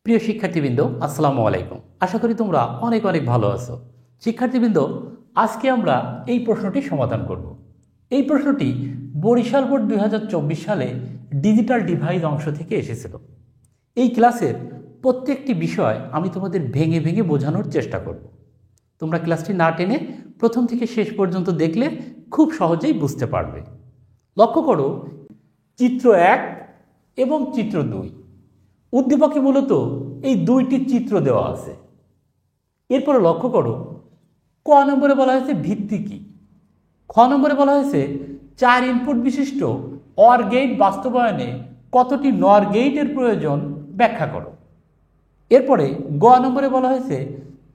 প্রিয় শিক্ষার্থীবৃন্দ, আসসালামু আলাইকুম। আশা করি তোমরা অনেক অনেক ভালো আছো। শিক্ষার্থীবৃন্দ, আজকে আমরা এই প্রশ্নটি সমাধান করব। এই প্রশ্নটি বরিশাল বোর্ড 2024 সালে ডিজিটাল ডিভাইস অংশ থেকে এসেছিল। এই ক্লাসের প্রত্যেকটি বিষয় আমি তোমাদের ভেঙে ভেঙে বোঝানোর চেষ্টা করব। তোমরা ক্লাসটি না টেনে প্রথম থেকে শেষ পর্যন্ত দেখলে খুব সহজেই বুঝতে পারবে। লক্ষ্য করো, চিত্র 1 এবং চিত্র 2 উদ্দীপকে মূলত এই দুইটি চিত্র দেওয়া আছে। এরপরে লক্ষ্য করো, ক নম্বরে বলা হয়েছে ভিত্তি কি, খ নম্বরে বলা হয়েছে 4 ইনপুট বিশিষ্ট অর গেট বাস্তবায়নে কতটি নর গেটের প্রয়োজন ব্যাখ্যা করো। এরপরে গ নম্বরে বলা হয়েছে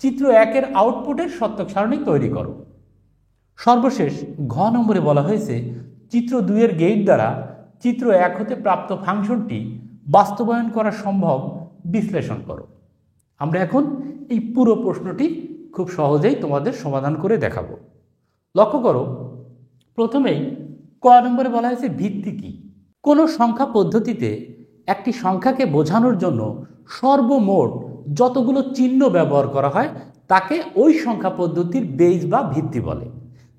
চিত্র 1-এর আউটপুটের সত্যক সারণী তৈরি করো। সর্বশেষ ঘ নম্বরে বলা হয়েছে চিত্র 2-এর গেট দ্বারা চিত্র 1 হতে প্রাপ্ত ফাংশনটি বাস্তবায়ন করা সম্ভব বিশ্লেষণ করো। আমরা এখন এই পুরো প্রশ্নটি খুব সহজেই তোমাদের সমাধান করে দেখাবো। লক্ষ্য করো, প্রথমেই ক নম্বরে বলা হয়েছে ভিত্তি কি। কোনো সংখ্যা পদ্ধতিতে একটি সংখ্যাকে বোঝানোর জন্য সর্বমোট যতগুলো চিহ্ন ব্যবহার করা হয় তাকে ওই সংখ্যা পদ্ধতির বেজ বা ভিত্তি বলে।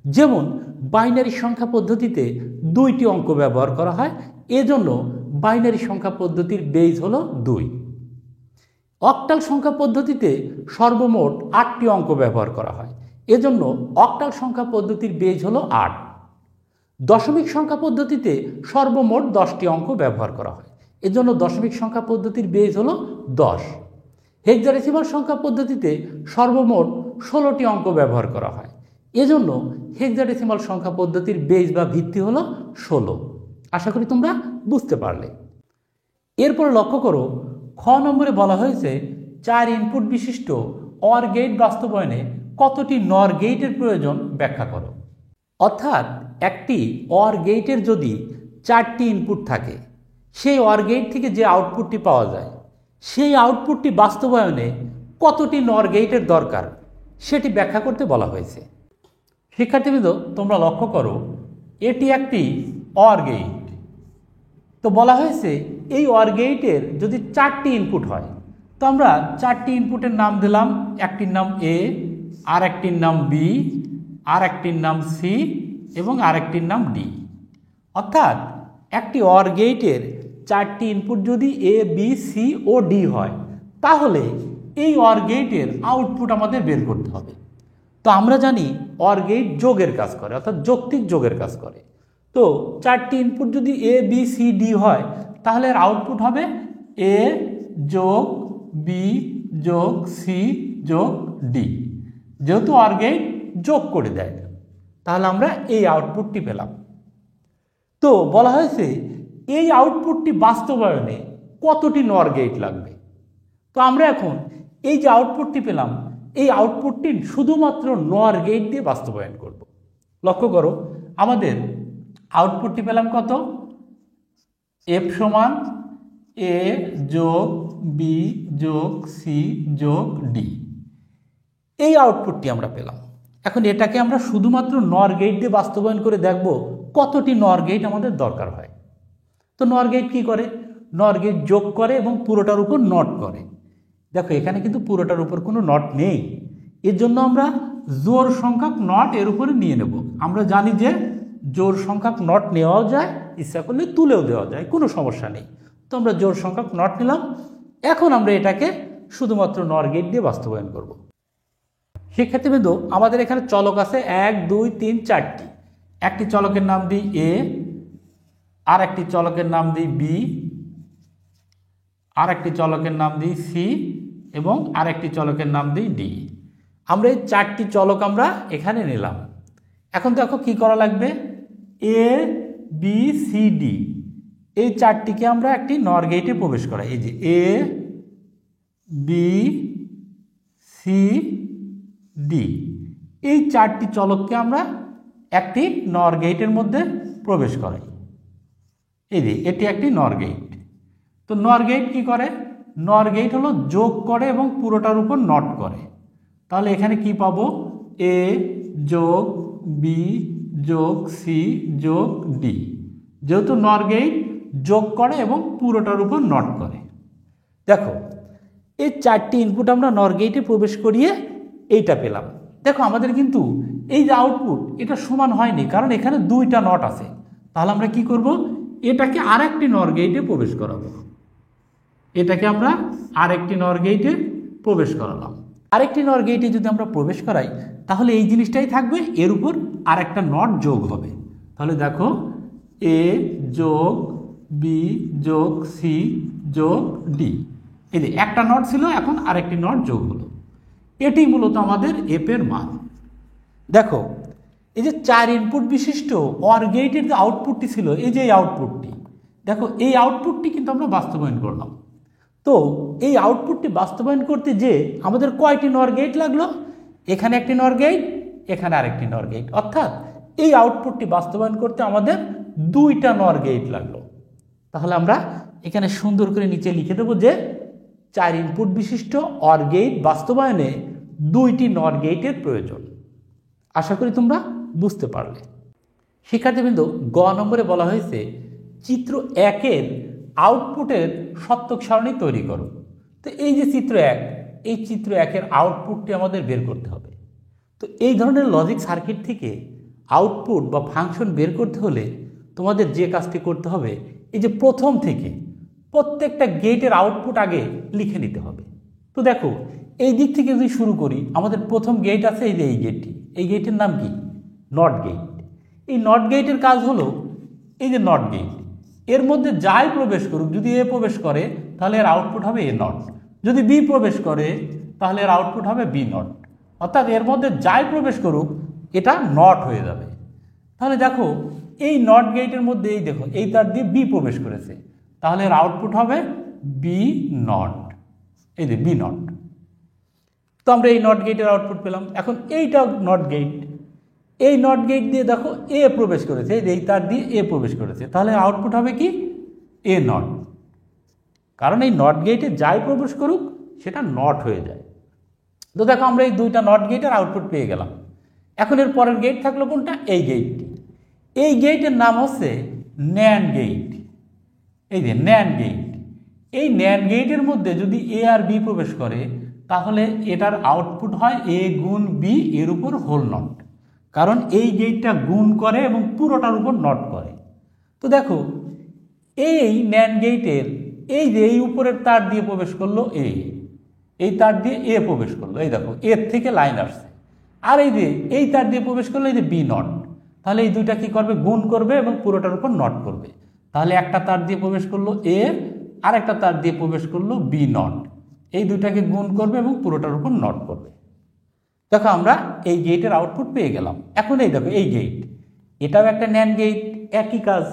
যেমন বাইনারি সংখ্যা পদ্ধতিতে 2টি অঙ্ক ব্যবহার করা হয়, এজন্য বাইনারি সংখ্যা পদ্ধতির বেজ হলো 2। অক্টাল সংখ্যা পদ্ধতিতে সর্বমোট 8টি অঙ্ক ব্যবহার করা হয়, এজন্য অক্টাল সংখ্যা পদ্ধতির বেজ হলো 8। দশমিক সংখ্যা পদ্ধতিতে সর্বমোট 10টি অঙ্ক ব্যবহার করা হয়, এজন্য দশমিক সংখ্যা পদ্ধতির বেজ হলো 10। হেক্সাডেসিমাল সংখ্যা পদ্ধতিতে সর্বমোট 16টি অঙ্ক ব্যবহার করা হয়, এজন্য হেক্সাডেসিমাল সংখ্যা পদ্ধতির বেজ বা ভিত্তি হলো 16। আশা করি তোমরা বুঝতে পারলে। এরপর লক্ষ্য করো, খ নম্বরে বলা হয়েছে 4 ইনপুট বিশিষ্ট অর গেট বাস্তবায়নে কতটি নর গেটের প্রয়োজন ব্যাখ্যা করো। অর্থাৎ একটি অর গেটের যদি 4টি ইনপুট থাকে, সেই অর গেট থেকে যে আউটপুটটি পাওয়া যায় সেই আউটপুটটি বাস্তবায়নে কতটি নর গেটের দরকার সেটি ব্যাখ্যা করতে বলা হয়েছে। শিক্ষার্থীবৃন্দ, তোমরা লক্ষ্য করো, এটি একটি অর গেট। তো বলা হয়েছে এই অর গেটের যদি 4টি ইনপুট হয়, তো আমরা 4টি ইনপুটের নাম দিলাম। একটির নাম এ, আর একটির নাম বি, আর একটির নাম সি এবং আরেকটির নাম ডি। অর্থাৎ একটি অর গেটের 4টি ইনপুট যদি এ, বি, সি ও ডি হয়, তাহলে এই অর গেটের আউটপুট আমাদের বের করতে হবে। তো আমরা জানি অর গেট যোগের কাজ করে, অর্থাৎ যৌক্তিক যোগের কাজ করে। তো 4টি ইনপুট যদি এ, বি, সি, ডি হয়, তাহলে এর আউটপুট হবে এ যোগ বি যোগ সি যোগ ডি। যেহেতু অর গেট যোগ করে দেয়, তাহলে আমরা এই আউটপুটটি পেলাম। তো বলা হয়েছে এই আউটপুটটি বাস্তবায়নে কতটি নর গেট লাগবে। তো আমরা এখন এই যে আউটপুটটি পেলাম, এই আউটপুটটি শুধুমাত্র নর গেট দিয়ে বাস্তবায়ন করব। লক্ষ্য করো, আমাদের আউটপুটটি পেলাম কত, এফ সমান এ যোগ বি যোগ সি যোগ ডি। এই আউটপুটটি আমরা পেলাম। এখন এটাকে আমরা শুধুমাত্র নর গেট দিয়ে বাস্তবায়ন করে দেখব কতটি নর গেট আমাদের দরকার হয়। তো নর গেট কী করে, নর গেট যোগ করে এবং পুরোটার উপর নট করে। দেখো, এখানে কিন্তু পুরোটার উপর কোনো নট নেই, এর জন্য আমরা জোড় সংখ্যক নট এর উপরে নিয়ে নেব। আমরা জানি যে জোড় সংখ্যক নট নেওয়াও যায়, ইচ্ছা করলে তুলেও দেওয়া যায়, কোনো সমস্যা নেই। তো আমরা জোড় সংখ্যক নট নিলাম। এখন আমরা এটাকে শুধুমাত্র নর গেট দিয়ে বাস্তবায়ন করব। শিক্ষার্থীবৃন্দ, আমাদের এখানে চলক আছে 1, 2, 3, 4টি। একটি চলকের নাম দিই এ, আর একটি চলকের নাম দিই বি, আর একটি চলকের নাম দিই সি এবং আরেকটি চলকের নাম দিই ডি। আমরা এই 4টি চলক আমরা এখানে নিলাম। এখন দেখো কি করা লাগবে, এ, বি, সি, ডি এই 4টিকে আমরা একটি নর গেটে প্রবেশ করাই। এই যে এ, বি, সি, ডি এই 4টি চলককে আমরা একটি নর গেটের মধ্যে প্রবেশ করাই। এই যে এটি একটি নর গেট। তো নর গেট কি করে, নর গেট হলো যোগ করে এবং পুরোটার উপর নট করে। তাহলে এখানে কি পাবো, এ যোগ বি যোগ সি যোগ ডি। যেহেতু নর গেট যোগ করে এবং পুরোটার উপর নট করে। দেখো, এই 4টি ইনপুট আমরা নর গেটে প্রবেশ করিয়ে এইটা পেলাম। দেখো আমাদের কিন্তু এই যে আউটপুট এটা সমান হয়নি, কারণ এখানে 2টা নট আছে। তাহলে আমরা কি করব, এটাকে আরেকটি নর গেটে প্রবেশ করাবো। এটাকে আমরা আরেকটি নর গেটে প্রবেশ করালাম। আরেকটি নর গেটে যদি আমরা প্রবেশ করাই তাহলে এই জিনিসটাই থাকবে, এর উপর আরেকটা নট যোগ হবে। তাহলে দেখো এ যোগ বি যোগ সি যোগ ডি, এই যে একটা নট ছিল, এখন আরেকটি নট যোগ হলো। এটি মূলত আমাদের এফের মান। দেখো এই যে 4 ইনপুট বিশিষ্ট অর গেটের যে আউটপুটটি ছিল, এই যে এই আউটপুটটি, দেখো এই আউটপুটটি কিন্তু আমরা বাস্তবায়ন করলাম। তো এই আউটপুটটি বাস্তবায়ন করতে যে আমাদের কয়টি নর গেট লাগলো, এখানে একটি নর গেট, এখানে আরেকটি নর গেট, অর্থাৎ এই আউটপুটটি বাস্তবায়ন করতে আমাদের 2টা নর গেট লাগলো। তাহলে আমরা এখানে সুন্দর করে নিচে লিখে দেবো যে 4 ইনপুট বিশিষ্ট অর গেট বাস্তবায়নে 2টি নর গেটের প্রয়োজন। আশা করি তোমরা বুঝতে পারলে। শিক্ষার্থীবৃন্দ, গ নম্বরে বলা হয়েছে চিত্র 1-এর আউটপুটের সত্যক সারণী তৈরি করো। তো এই যে চিত্র 1, এই চিত্র 1-এর আউটপুটটি আমাদের বের করতে হবে। তো এই ধরনের লজিক সার্কিট থেকে আউটপুট বা ফাংশন বের করতে হলে তোমাদের যে কাজটি করতে হবে, এই যে প্রথম থেকে প্রত্যেকটা গেটের আউটপুট আগে লিখে নিতে হবে। তো দেখো এই দিক থেকে যদি শুরু করি, আমাদের প্রথম গেট আছে এই যে এই গেটটি, এই গেটের নাম কি, নট গেট। এই নট গেটের কাজ হলো এই যে নট গেট, এর মধ্যে যাই প্রবেশ করুক, যদি এ প্রবেশ করে তাহলে এর আউটপুট হবে এ নট, যদি বি প্রবেশ করে তাহলে এর আউটপুট হবে বি নট, অর্থাৎ এর মধ্যে যাই প্রবেশ করুক এটা নট হয়ে যাবে। তাহলে দেখো এই নট গেটের মধ্যে এই দেখো এই তার দিয়ে বি প্রবেশ করেছে, তাহলে এর আউটপুট হবে বি নট, এই যে বি নট। তো আমরা এই নট গেটের আউটপুট পেলাম। এখন এইটা নট গেট, এই নট গেট দিয়ে দেখো এ প্রবেশ করেছে, এই তার দিয়ে এ প্রবেশ করেছে, তাহলে আউটপুট হবে কি এ নট, কারণ এই নট গেটে যাই প্রবেশ করুক সেটা নট হয়ে যায়। তো দেখো আমরা এই 2টা নট গেটের আউটপুট পেয়ে গেলাম। এখন এর পরের গেট থাকলো কোনটা, এই গেটটি। এই গেটের নাম হচ্ছে ন্যান্ড গেট, এই যে ন্যান্ড গেট। এই ন্যান্ড গেটের মধ্যে যদি এ আর বি প্রবেশ করে তাহলে এটার আউটপুট হয় এ গুণ বি এর উপর হোল নট, কারণ এই গেটটা গুণ করে এবং পুরোটার উপর নট করে। তো দেখো এই ন্যান্ড গেটের এই যে এই উপরের তার দিয়ে প্রবেশ করলো এই তার দিয়ে এ প্রবেশ করলো, এই দেখো এর থেকে লাইন আসছে, আর এই যে এই তার দিয়ে প্রবেশ করলো এই যে বি নট, তাহলে এই দুইটা কি করবে, গুণ করবে এবং পুরোটার উপর নট করবে। তাহলে একটা তার দিয়ে প্রবেশ করলো এ, আর একটা তার দিয়ে প্রবেশ করলো বি নট, এই দুইটাকে গুণ করবে এবং পুরোটার উপর নট করবে। দেখো আমরা এই গেটের আউটপুট পেয়ে গেলাম। এখন এই দেখো এই গেট, এটাও একটা ন্যান্ড গেট, একই কাজ।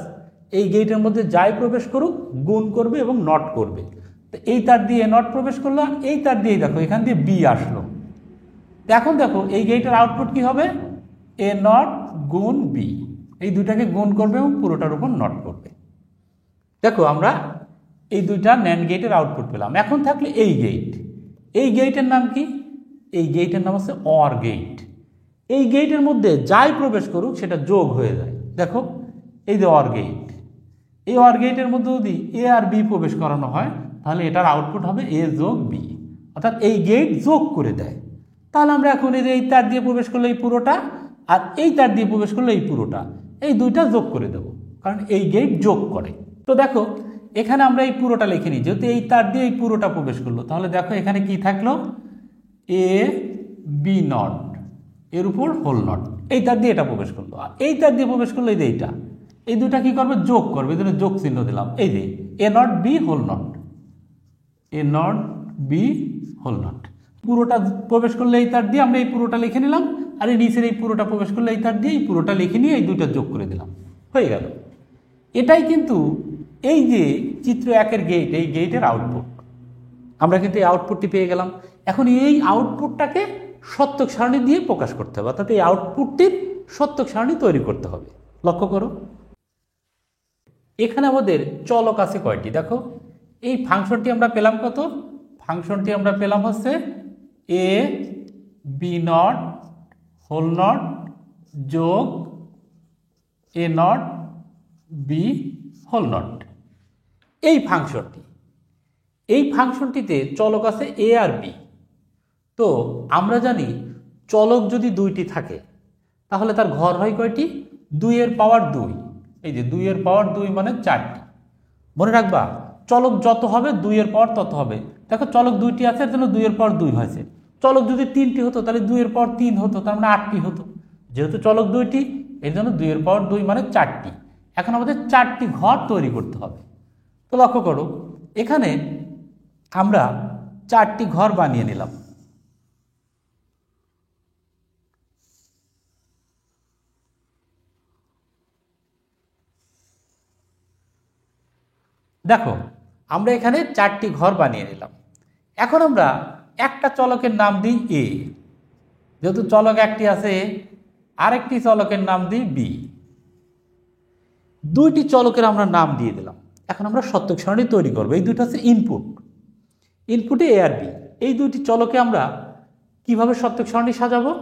এই গেটের মধ্যে যাই প্রবেশ করুক গুণ করবে এবং নট করবে। তো এই তার দিয়ে নট প্রবেশ করলো, এই তার দিয়ে দেখো এখান দিয়ে বি আসলো। এখন দেখো এই গেটের আউটপুট কি হবে, এ নট গুণ বি, এই দুইটাকে গুণ করবে এবং পুরোটার উপর নট করবে। দেখো আমরা এই 2টা ন্যান্ড গেটের আউটপুট পেলাম। এখন থাকলে এই গেট, এই গেটের নাম কি, এই গেটের নাম হচ্ছে অর গেট। এই গেটের মধ্যে যাই প্রবেশ করুক সেটা যোগ হয়ে যায়। দেখো এই যে অর গেট, এই অর গেটের মধ্যে যদি এ আর বি প্রবেশ করানো হয় তাহলে এটার আউটপুট হবে এ যোগ বি, অর্থাৎ এই গেট যোগ করে দেয়। তাহলে আমরা এখন এই যে এই তার দিয়ে প্রবেশ করলে এই পুরোটা, আর এই তার দিয়ে প্রবেশ করলে এই পুরোটা, এই দুইটা যোগ করে দেব, কারণ এই গেট যোগ করে। তো দেখো এখানে আমরা এই পুরোটা লিখে নিই, যেহেতু এই তার দিয়ে এই পুরোটা প্রবেশ করলো, তাহলে দেখো এখানে কি থাকলো, এ বি নট এর উপর হোল নট, এই তার দিয়ে এটা প্রবেশ করলো, আর এই তার দিয়ে প্রবেশ করলো এই যে এইটা, এই দুটা কি করবে, যোগ করবে, এই জন্য যোগ চিহ্ন দিলাম। এই যে A not B whole not, A not B whole not, পুরোটা প্রবেশ করলে এই তার দিয়ে আমরা এই পুরোটা লিখে নিলাম, আর এই নিচের এই পুরোটা প্রবেশ করলে এই তার দিয়ে এই পুরোটা লিখে নিয়ে এই দুইটা যোগ করে দিলাম, হয়ে গেল। এটাই কিন্তু এই যে চিত্র 1-এর গেট, এই গেটের আউটপুট। আমরা কিন্তু এই আউটপুটটি পেয়ে গেলাম। এখন এই আউটপুটটাকে সত্যক সারণী দিয়ে প্রকাশ করতে হবে, অর্থাৎ এই আউটপুটটির সত্যক সারণী তৈরি করতে হবে। লক্ষ্য করো এখানে আমাদের চলক আছে কয়টি, দেখো এই ফাংশনটি আমরা পেলাম কত, ফাংশনটি আমরা পেলাম হচ্ছে এ বি নট হোল নট যোগ এ নট বি হোল নট। এই ফাংশনটি, এই ফাংশনটিতে চলক আছে এ আর বি। তো আমরা জানি চলক যদি দুইটি থাকে তাহলে তার ঘর হয় কয়টি? 2 এর পাওয়ার 2। এই যে 2 এর পাওয়ার 2 মানে 4টি। মনে রাখবা চলক যত হবে 2 এর পাওয়ার তত হবে। দেখো চলক দুইটি আছে এর জন্য 2 এর পাওয়ার 2 হয়েছে। চলক যদি 3টি হতো তাহলে 2 এর পাওয়ার 3 হতো, তার মানে 8টি হতো। যেহেতু চলক দুইটি এর জন্য 2 এর পাওয়ার 2 মানে 4টি। এখন আমাদের 4টি ঘর তৈরি করতে হবে। তো লক্ষ্য করো এখানে আমরা 4টি ঘর বানিয়ে নিলাম। দেখো আমরা এখানে 4টি ঘর বানিয়ে নিলাম। এখন আমরা একটা চলকের নাম দিই এ, যেহেতু চলক একটি আছে, আরেকটি চলকের নাম দিই বি। দুইটি চলকের আমরা নাম দিয়ে দিলাম। এখন আমরা সত্যক সারণী তৈরি করব। এই দুটো হচ্ছে ইনপুট, ইনপুটে এ আর বি। এই দুইটি চলকে আমরা কিভাবে সত্যক সারণী সাজাবো?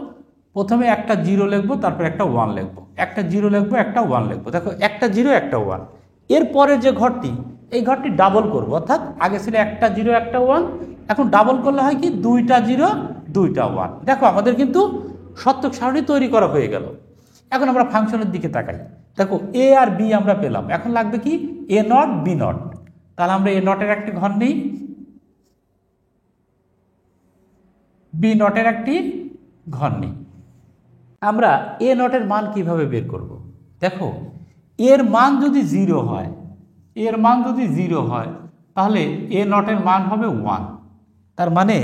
প্রথমে একটা 0 লিখবো, তারপর একটা 1 লিখবো, একটা 0 লিখবো, একটা 1 লিখবো। দেখো একটা 0 একটা 1। এরপরে যে ঘরটি, এই ঘরটি ডাবল করব, অর্থাৎ আগে ছিল একটা 0 একটা 1, এখন ডাবল করলে হয় কি 2টা 0 2টা 1। দেখো আমাদের কিন্তু সত্যক সারণী তৈরি করা হয়ে গেল। এখন আমরা ফাংশনের দিকে তাকাই। দেখো এ আর বি আমরা পেলাম, এখন লাগবে কি এ নট বি নট। তাহলে আমরা এ নটের একটি ঘর নেই, বি নটের একটি ঘর নেই। আমরা এ নটের মান কিভাবে বের করব? দেখো এর মান যদি 0 হয়, এর মান যদি 0 হয় তাহলে এ নটের মান হবে 1। তার মানে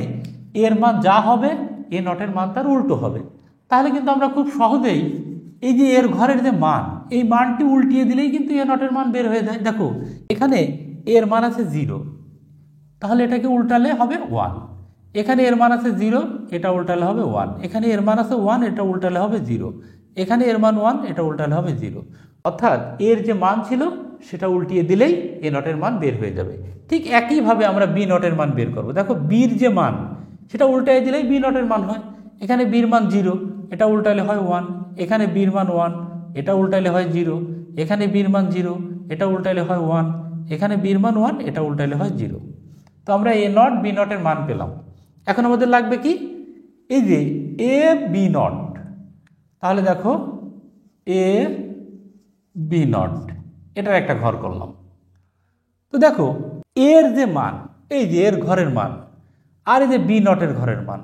এর মান যা হবে এ নটের মান তার উল্টো হবে। তাহলে কিন্তু আমরা খুব সহজেই এই যে এর ঘরের যে মান, এই মানটি উল্টিয়ে দিলেই কিন্তু এ নটের মান বের হয়ে যায়। দেখো এখানে এর মান আছে 0, তাহলে এটাকে উল্টালে হবে 1। এখানে এর মান আছে 0, এটা উল্টালে হবে 1। এখানে এর মান আছে 1, এটা উল্টালে হবে 0। এখানে এর মান 1, এটা উল্টালে হবে 0। অর্থাৎ এর যে মান ছিল সেটা উল্টিয়ে দিলেই এ নটের মান বের হয়ে যাবে। ঠিক একইভাবে আমরা বি নটের মান বের করব। দেখো বির যে মান সেটা উল্টাই দিলেই বি নটের মান হয়। এখানে বির মান 0, এটা উল্টালে হয় 1। এখানে বির মান 1, এটা উল্টালে হয় 0। এখানে বির মান 0, এটা উল্টালে হয় 1। এখানে বির মান 1, এটা উল্টালে হয় 0। তো আমরা এ নট বি নটের মান পেলাম। এখন আমাদের লাগবে কি এই যে এ বি নট। তাহলে দেখো এ বি নট এটার একটা ঘর করলাম। তো দেখো এর যে মান, এই যে এর ঘরের মান আর এই যে বি নটের ঘরের মান,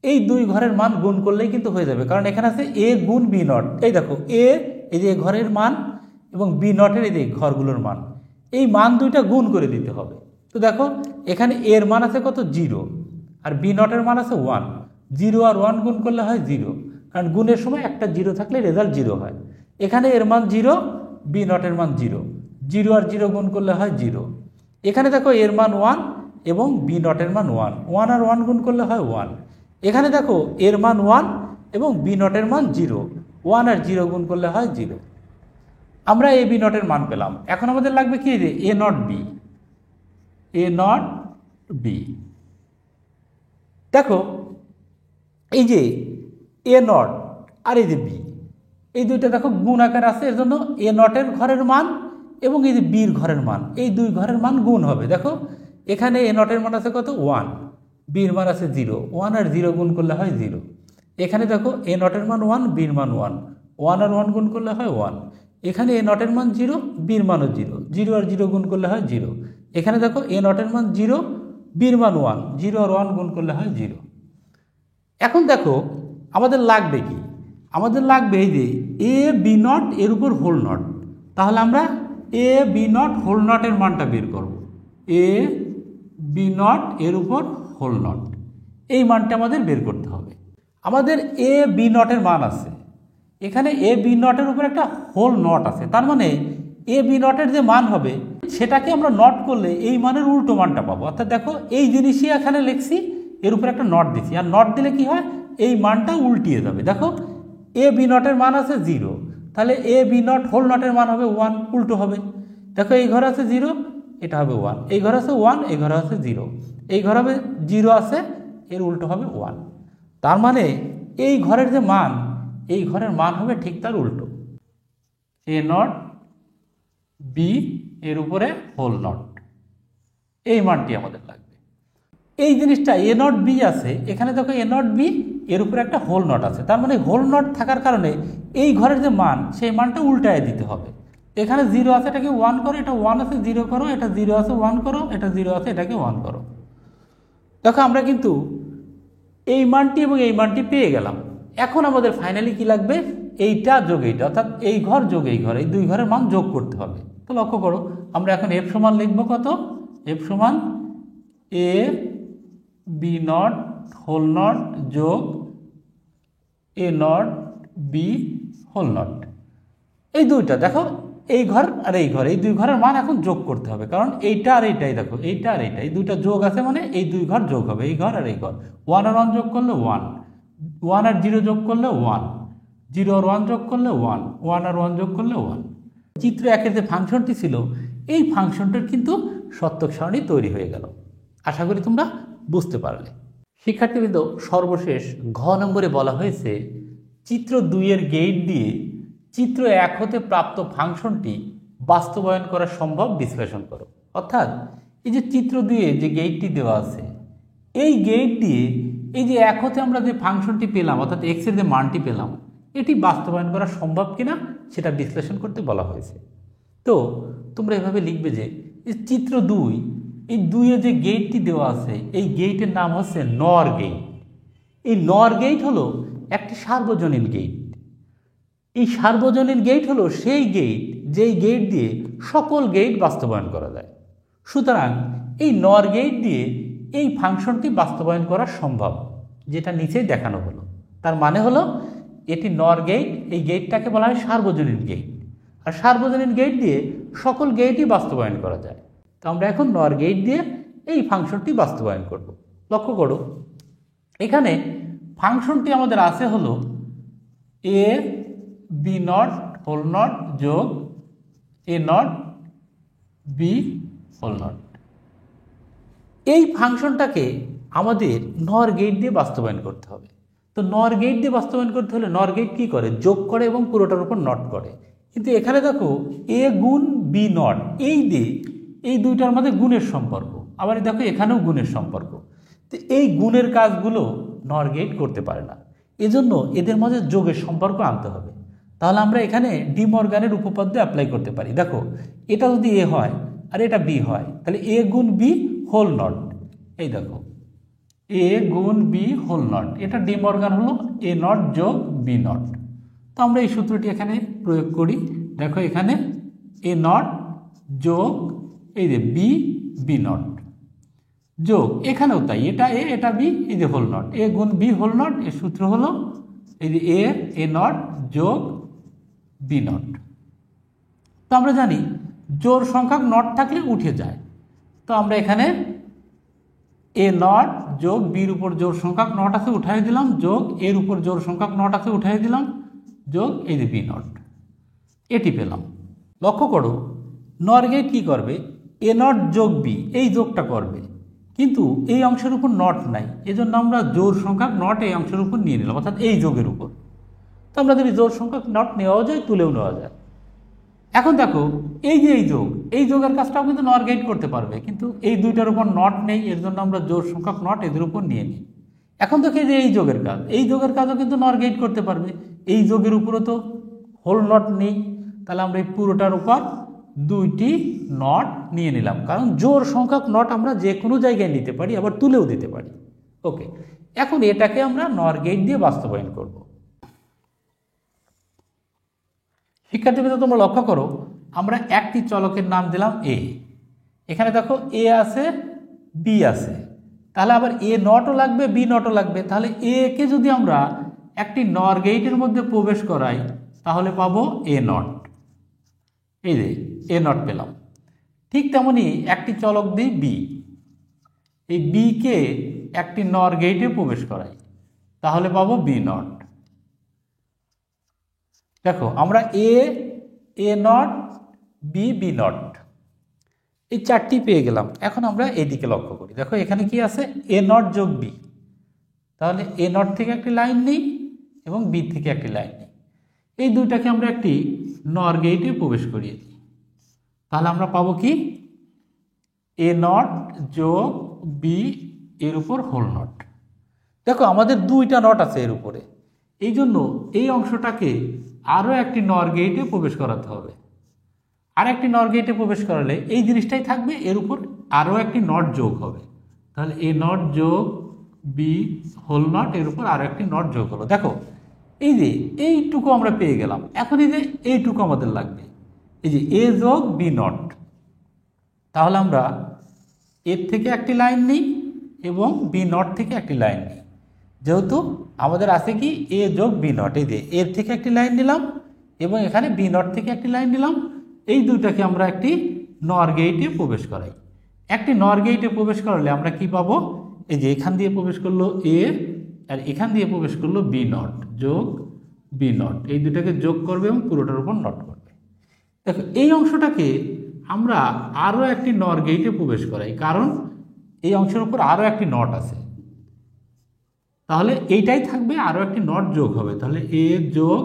এই দুই ঘরের মান গুণ করলেই কিন্তু হয়ে যাবে, কারণ এখানে আছে এ গুণ বি নট। এই দেখো এই যে ঘরের মান এবং বি নটের এই যে ঘরগুলোর মান, এই মান দুইটা গুণ করে দিতে হবে। তো দেখো এখানে এর মান আছে কত 0, আর বি নটের মান আছে 1। 0 আর 1 গুণ করলে হয় 0, কারণ গুণের সময় একটা 0 থাকলে রেজাল্ট 0 হয়। এখানে এর মান 0, বি নটের মান 0। 0 আর 0 গুণ করলে হয় 0। এখানে দেখো এর মান 1 এবং বি নটের মান 1। 1 আর 1 গুণ করলে হয় 1। এখানে দেখো এর মান 1 এবং বি নটের মান 0। 1 আর 0 গুণ করলে হয় 0। আমরা এ বি নটের মান পেলাম। এখন আমাদের লাগবে কি যে A not B, A not B. দেখো এই যে এ নট আর এই যে বি, এই দুইটা দেখো গুণ আকার আছে, এর জন্য এ নটের ঘরের মান এবং এই যে বির ঘরের মান, এই দুই ঘরের মান গুণ হবে। দেখো এখানে এ নটের মান আছে কত 1, বির মান আছে 0। 1 আর 0 গুণ করলে হয় 0। এখানে দেখো এ নটের মান 1, বির মান 1। 1 আর 1 গুণ করলে হয় 1। এখানে এ নটের মান 0, বির মানও 0। 0 আর 0 গুণ করলে হয় 0। এখানে দেখো এ নটের মান 0, বির মান 1। 0 আর 1 গুণ করলে হয় 0। এখন দেখো আমাদের লাগবে কি, আমাদের লাগবে এই যে এ বি নট এর উপর হোল নট। তাহলে আমরা এ বি নট হোল নটের মানটা বের করব। এ বি নট এর উপর হোল নট, এই মানটা আমাদের বের করতে হবে। আমাদের এ বি নটের মান আছে, এখানে এ বি নটের উপর একটা হোল নট আছে, তার মানে এ বি নটের যে মান হবে সেটাকে আমরা নট করলে এই মানের উল্টো মানটা পাবো। অর্থাৎ দেখো এই জিনিসই এখানে লিখছি, এর উপর একটা নট দিছি, আর নট দিলে কি হয় এই মানটা উল্টিয়ে যাবে। দেখো এ বি নটের মান আছে 0, তাহলে এ বি নট হোল নটের মান হবে 1, উল্টো হবে। দেখো এই ঘরে আছে 0, এটা হবে 1। এই ঘরে আছে 1, এই ঘরে আছে 0। এই ঘরে হবে 0 আছে, এর উল্টো হবে 1। তার মানে এই ঘরের যে মান, এই ঘরের মান হবে ঠিক তার উল্টো। এ নট বি এর উপরে হোল নট, এই মানটি আমাদের লাগবে। এই জিনিসটা এ নট বি আছে, এখানে দেখো এ নট বি, এর উপরে একটা হোল নট আছে, তার মানে হোল নট থাকার কারণে এই ঘরের যে মান সেই মানটা উল্টায় দিতে হবে। এখানে 0 আছে, এটাকে 1 করো, এটা 1 আছে 0 করো, এটা 0 আছে 1 করো, এটা 0 আছে এটাকে 1 করো। দেখো আমরা কিন্তু এই মানটি এবং এই মানটি পেয়ে গেলাম। এখন আমাদের ফাইনালি কি লাগবে, এইটা যোগ এইটা, অর্থাৎ এই ঘর যোগ এই ঘর, এই দুই ঘরের মান যোগ করতে হবে। তো লক্ষ্য করো আমরা এখন এফ সমান লিখবো কত, এফ সমান এ বি নট হোল নট যোগ এ নট বি হোল নট। এই দুইটা দেখো, এই ঘর আর এই ঘর, এই দুই ঘরের মান এখন যোগ করতে হবে, কারণ এইটা আর এইটাই দেখো, এইটা আর এইটা, এই দুইটা যোগ আছে মানে এই দুই ঘর যোগ হবে, এই ঘর আর এই ঘর। 1 আর 1 যোগ করলে 1, 1 আর 0 যোগ করলে 1, 0 আর 1 যোগ করলে 1, 1 আর 1 যোগ করলে 1। চিত্র একের যে ফাংশনটি ছিল এই ফাংশনটার কিন্তু সত্যক সারণী তৈরি হয়ে গেল। আশা করি তোমরা বুঝতে পারলে। শিক্ষার্থীবৃন্দ, সর্বশেষ ঘ নম্বরে বলা হয়েছে চিত্র 2 এর গেট দিয়ে চিত্র 1 হতে প্রাপ্ত ফাংশনটি বাস্তবায়ন করা সম্ভব বিশ্লেষণ করো। অর্থাৎ এই যে চিত্র 2 এ যে গেটটি দেওয়া আছে, এই গেট দিয়ে এই যে 1 হতে আমরা যে ফাংশনটি পেলাম, অর্থাৎ x এর যে মানটি পেলাম, এটি বাস্তবায়ন করা সম্ভব কিনা সেটা বিশ্লেষণ করতে বলা হয়েছে। তো তোমরা এভাবে লিখবে যে চিত্র 2, এই 2 এ যে গেটটি দেওয়া আছে এই গেটের নাম হচ্ছে নর গেট। এই নর গেট হলো একটি সার্বজনীন গেট। এই সার্বজনীন গেট হলো সেই গেট যেই গেট দিয়ে সকল গেট বাস্তবায়ন করা যায়। সুতরাং এই নর গেট দিয়ে এই ফাংশনটি বাস্তবায়ন করা সম্ভব, যেটা নিচেই দেখানো হলো। তার মানে হলো এটি নর গেট, এই গেটটাকে বলা হয় সার্বজনীন গেট, আর সার্বজনীন গেট দিয়ে সকল গেটই বাস্তবায়ন করা যায়। তো আমরা এখন নর গেট দিয়ে এই ফাংশনটি বাস্তবায়ন করব। লক্ষ্য করো এখানে ফাংশনটি আমাদের আছে হলো এ বি নট হোল নট যোগ এ নট বি হোল নট। এই ফাংশনটাকে আমাদের নর গেট দিয়ে বাস্তবায়ন করতে হবে। তো নর গেট দিয়ে বাস্তবায়ন করতে হলে নর গেট কী করে, যোগ করে এবং পুরোটার উপর নট করে। কিন্তু এখানে দেখো এ গুণ বি নট, এই দুইটার মধ্যে গুণের সম্পর্ক, আবার দেখো এখানেও গুণের সম্পর্ক। তো এই গুণের কাজগুলো নর গেট করতে পারে না, এজন্য এদের মধ্যে যোগের সম্পর্ক আনতে হবে। তাহলে আমরা এখানে ডি মর্গানের উপপাদ্য অ্যাপ্লাই করতে পারি। দেখো এটা যদি এ হয় আর এটা বি হয়, তাহলে এ গুণ বি হোল নট, এই দেখো এ গুণ বি হোল নট, এটা ডি মর্গান হলো এ নট যোগ বি নট। তো আমরা এই সূত্রটি এখানে প্রয়োগ করি। দেখো এখানে এ নট যোগ এই যে বি বি নট যোগ, এখানেও তাই, এটা এ এটা বি, এই যে হোল নট, এ গুণ বি হোল নট, এর সূত্র হলো এই যে এ নট যোগ বি নট। তো আমরা জানি জোড় সংখ্যক নট থাকলে উঠে যায়। তো আমরা এখানে এ নট যোগ বির উপর জোড় সংখ্যক নট আছে উঠাই দিলাম, যোগ এর উপর জোড় সংখ্যক নট আছে উঠাই দিলাম, যোগ এই যে বি নট, এটি পেলাম। লক্ষ্য করো নর গেট কী করবে, এ নট যোগ বি এই যোগটা করবে, কিন্তু এই অংশের উপর নট নাই, এজন্য আমরা জোড় সংখ্যক নট এই অংশের উপর নিয়ে নিলাম, অর্থাৎ এই যোগের উপর। তো আমরা যদি জোড় সংখ্যক নট নেওয়াও যায়, তুলেও নেওয়া যায়। এখন দেখো এই যে এই যোগের কাজটাও কিন্তু নর গেট করতে পারবে, কিন্তু এই দুইটার উপর নট নেই, এর জন্য আমরা জোড় সংখ্যক নট এদের উপর নিয়ে নিই। এখন দেখো এই যে এই যোগের কাজও কিন্তু নর গেট করতে পারবে, এই যোগের উপরও তো হোল নট নেই, তাহলে আমরা এই পুরোটার উপর দুইটি নট নিয়ে নিলাম, কারণ জোড় সংখ্যক নট আমরা যে কোনো জায়গায় নিতে পারি, আবার তুলেও দিতে পারি। ওকে, এখন এটাকে আমরা নর গেট দিয়ে বাস্তবায়ন করব। শিক্ষার্থীবৃন্দ তোমরা লক্ষ্য করো আমরা একটি চলকের নাম দিলাম এ, এখানে দেখো এ আছে বি আছে, তাহলে আবার এ নটও লাগবে বি নটও লাগবে। তাহলে এ কে যদি আমরা একটি নর গেটের মধ্যে প্রবেশ করাই তাহলে পাবো এ নট, এই যে এ নট পেলাম। ঠিক তেমনি একটি চলক দিই বি, এই বি কে একটি নর গেটে প্রবেশ করাই তাহলে পাবো বি নট। দেখো আমরা A not B B not এই চারটি পেয়ে গেলাম। এখন আমরা এদিকে লক্ষ্য করি, দেখো এখানে কি আছে এ নট যোগ বি, তাহলে এ নট থেকে একটি লাইন নেই এবং বি থেকে একটি লাইন নেই, এই দুইটাকে আমরা একটি নর গেটে প্রবেশ করিয়ে দিই, তাহলে আমরা পাবো কি এ নট যোগ বি এর উপর হোল নট। দেখো আমাদের দুইটা নট আছে এর উপরে, এই জন্য এই অংশটাকে আরও একটি নর গেটে প্রবেশ করাতে হবে। আর একটি নর গেটে প্রবেশ করালে এই জিনিসটাই থাকবে, এর উপর আরও একটি নট যোগ হবে। তাহলে এ নট যোগ বি হোল নট এর উপর আরও একটি নট যোগ হলো। দেখো এই যে এইটুকু আমরা পেয়ে গেলাম। এখন এই যে এইটুকু আমাদের লাগবে, এই যে এ যোগ বি নট। তাহলে আমরা এর থেকে একটি লাইন নিই এবং বি নট থেকে একটি লাইন নিই। যেহেতু আমাদের আছে কি এ যোগ বি নট, এই যে এর থেকে একটি লাইন নিলাম এবং এখানে বি নট থেকে একটি লাইন নিলাম। এই দুইটাকে আমরা একটি নর গেটে প্রবেশ করাই। একটি নর গেটে প্রবেশ করালে আমরা কি পাবো, এই যে এখান দিয়ে প্রবেশ করলো এ আর এখান দিয়ে প্রবেশ করলো বি নট যোগ বি নট, এই দুটাকে যোগ করবে এবং পুরোটার উপর নট করবে। দেখো এই অংশটাকে আমরা আরও একটি নর গেটে প্রবেশ করাই, কারণ এই অংশের উপর আরও একটি নট আছে। তাহলে এইটাই থাকবে, আরও একটি নট যোগ হবে। তাহলে এ যোগ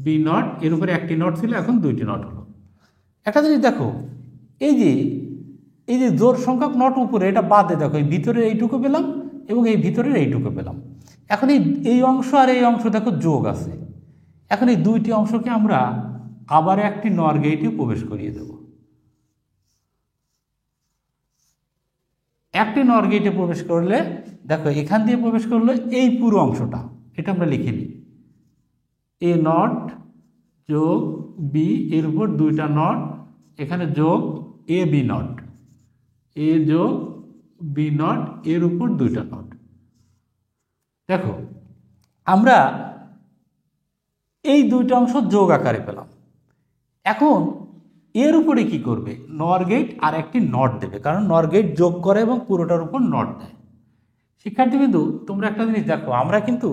বি নট, এর উপরে একটি নট ছিল, এখন দুইটি নট হলো। একটা জিনিস দেখো, এই যে জোড় সংখ্যক নট উপরে, এটা বাদে দেখো এই ভিতরের এইটুকু পেলাম এবং এই ভিতরের এইটুকু পেলাম। এখন এই অংশ আর এই অংশ দেখো যোগ আছে। এখন এই দুইটি অংশকে আমরা আবার একটি নর গেটে প্রবেশ করিয়ে দেব। একটি নর গেটে প্রবেশ করলে দেখো এখান দিয়ে প্রবেশ করলে এই পুরো অংশটা, এটা আমরা লিখে নিই এ নট যোগ বি এর উপর দুইটা নট, এখানে যোগ এ বি নট, এ যোগ বি নট এর উপর দুইটা নট। দেখো আমরা এই দুইটা অংশ যোগ আকারে পেলাম। এখন এর উপরে কি করবে, নর গেট আর একটি নট দেবে, কারণ নর গেট যোগ করে এবং পুরোটার উপর নট দেয়। শিক্ষার্থীবৃন্দু তোমরা একটা জিনিস দেখো, আমরা কিন্তু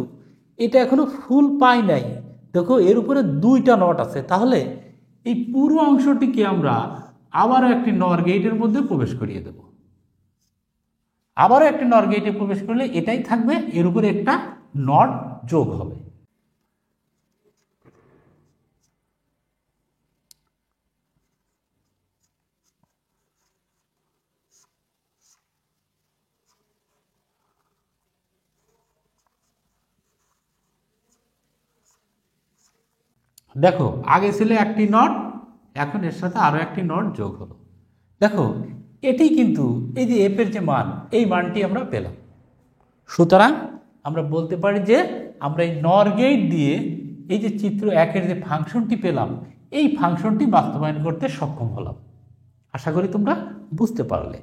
এটা এখনো ফুল পাই নাই। দেখো এর উপরে দুইটা নট আছে, তাহলে এই পুরো অংশটিকে আমরা আবারও একটি নর গেটের মধ্যে প্রবেশ করিয়ে দেব। আবারও একটি নর গেটে প্রবেশ করলে এটাই থাকবে, এর উপরে একটা নট যোগ হবে। দেখো আগে ছিল একটি নট, এখন এর সাথে আরও একটি নট যোগ হলো। দেখো এটি কিন্তু এই যে এফ এর যে মান, এই মানটি আমরা পেলাম। সুতরাং আমরা বলতে পারি যে আমরা এই নর গেট দিয়ে এই যে চিত্র একের যে ফাংশনটি পেলাম, এই ফাংশনটি বাস্তবায়ন করতে সক্ষম হলাম। আশা করি তোমরা বুঝতে পারলে।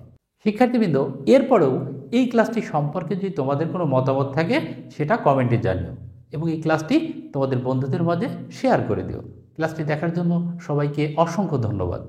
শিক্ষার্থীবৃন্দ এরপরেও এই ক্লাসটি সম্পর্কে যদি তোমাদের কোনো মতামত থাকে সেটা কমেন্টে জানিও এবং এই ক্লাসটি তোমাদের বন্ধুদের মাঝে শেয়ার করে দিও। ক্লাসটি দেখার জন্য সবাইকে অসংখ্য ধন্যবাদ।